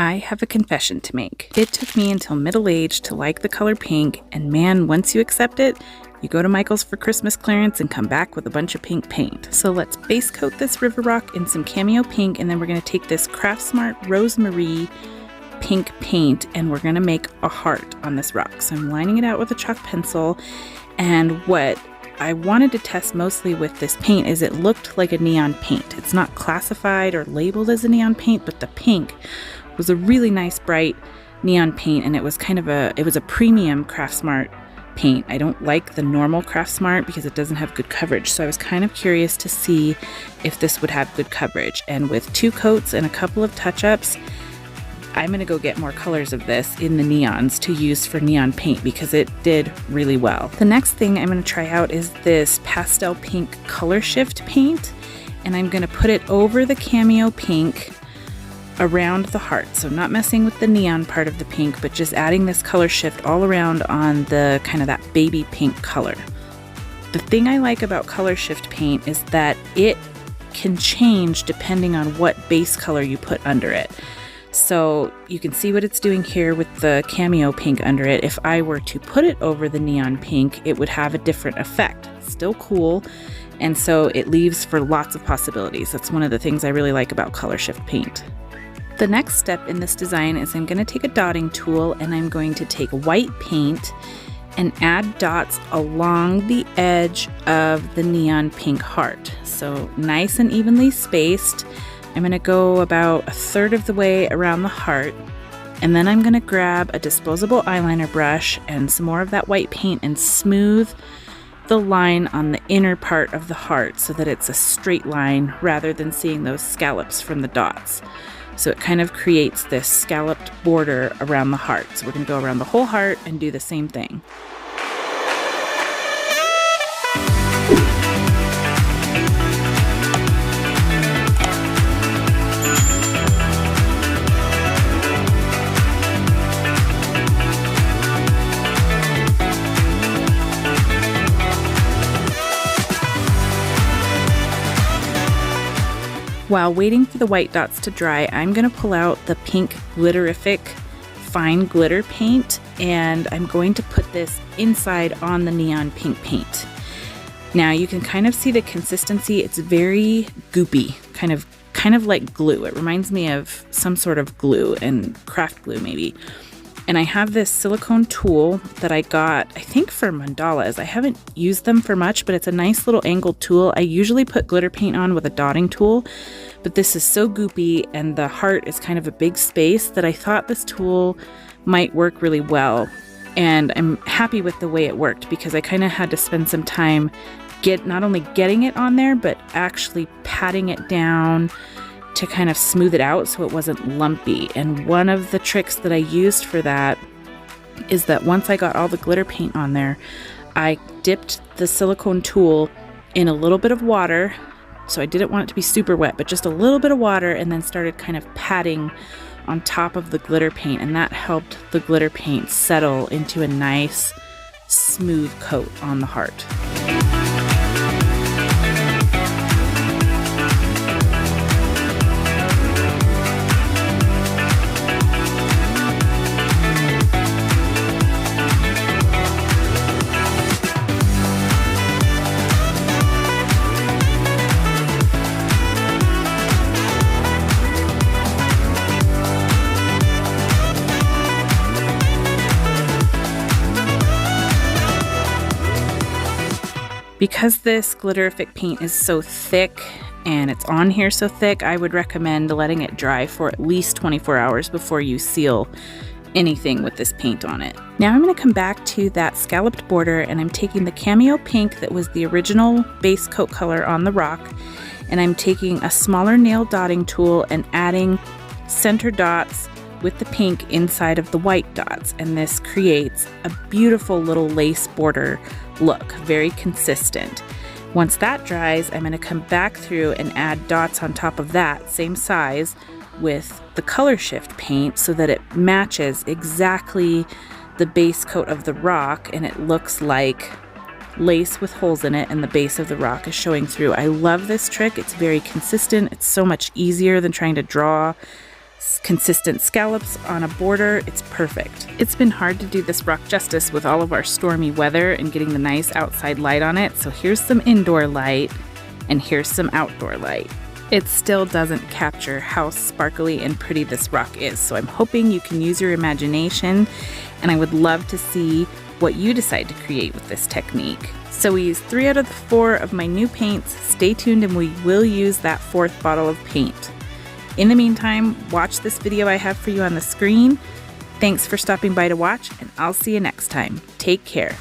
I have a confession to make. It took me until middle age to like the color pink, and man, once you accept it, you go to Michael's for Christmas clearance and come back with a bunch of pink paint. So let's base coat this river rock in some Cameo pink, and then we're going to take this Craftsmart Rosemary pink paint and we're going to make a heart on this rock. So I'm lining it out with a chalk pencil, and what I wanted to test mostly with this paint is it looked like a neon paint. It's not classified or labeled as a neon paint, but the pink was a really nice bright neon paint, and it was a premium Craftsmart paint. I don't like the normal Craftsmart because it doesn't have good coverage, so I was kind of curious to see if this would have good coverage. And with 2 coats and a couple of touch-ups, I'm going to go get more colors of this in the neons to use for neon paint because it did really well. The next thing I'm going to try out is this pastel pink color shift paint, and I'm going to put it over the Cameo pink around the heart. So not messing with the neon part of the pink, but just adding this color shift all around on the kind of that baby pink color. The thing I like about color shift paint is that it can change depending on what base color you put under it. So you can see what it's doing here with the Cameo pink under it. If I were to put it over the neon pink, it would have a different effect. Still cool, and so it leaves for lots of possibilities. That's one of the things I really like about color shift paint. The next step in this design is I'm going to take a dotting tool and I'm going to take white paint and add dots along the edge of the neon pink heart. So nice and evenly spaced. I'm going to go about 1/3 of the way around the heart, and then I'm going to grab a disposable eyeliner brush and some more of that white paint and smooth the line on the inner part of the heart so that it's a straight line rather than seeing those scallops from the dots. So it kind of creates this scalloped border around the heart. So we're going to go around the whole heart and do the same thing. While waiting for the white dots to dry, I'm going to pull out the pink Glitterific fine glitter paint, and I'm going to put this inside on the neon pink paint. Now you can kind of see the consistency. It's very goopy, kind of like glue. It reminds me of some sort of glue, and craft glue maybe. And I have this silicone tool that I got, I think, for mandalas. I haven't used them for much, but it's a nice little angled tool. I usually put glitter paint on with a dotting tool, but this is so goopy and the heart is kind of a big space that I thought this tool might work really well. And I'm happy with the way it worked because I kind of had to spend some time not only getting it on there, but actually patting it down to kind of smooth it out so it wasn't lumpy. And one of the tricks that I used for that is that once I got all the glitter paint on there, I dipped the silicone tool in a little bit of water. So I didn't want it to be super wet, but just a little bit of water, and then started kind of patting on top of the glitter paint, and that helped the glitter paint settle into a nice smooth coat on the heart. Because this Glitterific paint is so thick and it's on here so thick, I would recommend letting it dry for at least 24 hours before you seal anything with this paint on it. Now I'm going to come back to that scalloped border, and I'm taking the Cameo pink that was the original base coat color on the rock, and I'm taking a smaller nail dotting tool and adding center dots with the pink inside of the white dots, and this creates a beautiful little lace border look, very consistent. Once that dries, I'm going to come back through and add dots on top of that, same size, with the color shift paint so that it matches exactly the base coat of the rock, and it looks like lace with holes in it, and the base of the rock is showing through. I love this trick. It's very consistent. It's so much easier than trying to draw consistent scallops on a border. It's perfect. It's been hard to do this rock justice with all of our stormy weather and getting the nice outside light on it, so here's some indoor light and here's some outdoor light. It still doesn't capture how sparkly and pretty this rock is, so I'm hoping you can use your imagination, and I would love to see what you decide to create with this technique. So we used 3 out of the 4 of my new paints. Stay tuned and we will use that 4th bottle of paint. In the meantime, watch this video I have for you on the screen. Thanks for stopping by to watch, and I'll see you next time. Take care.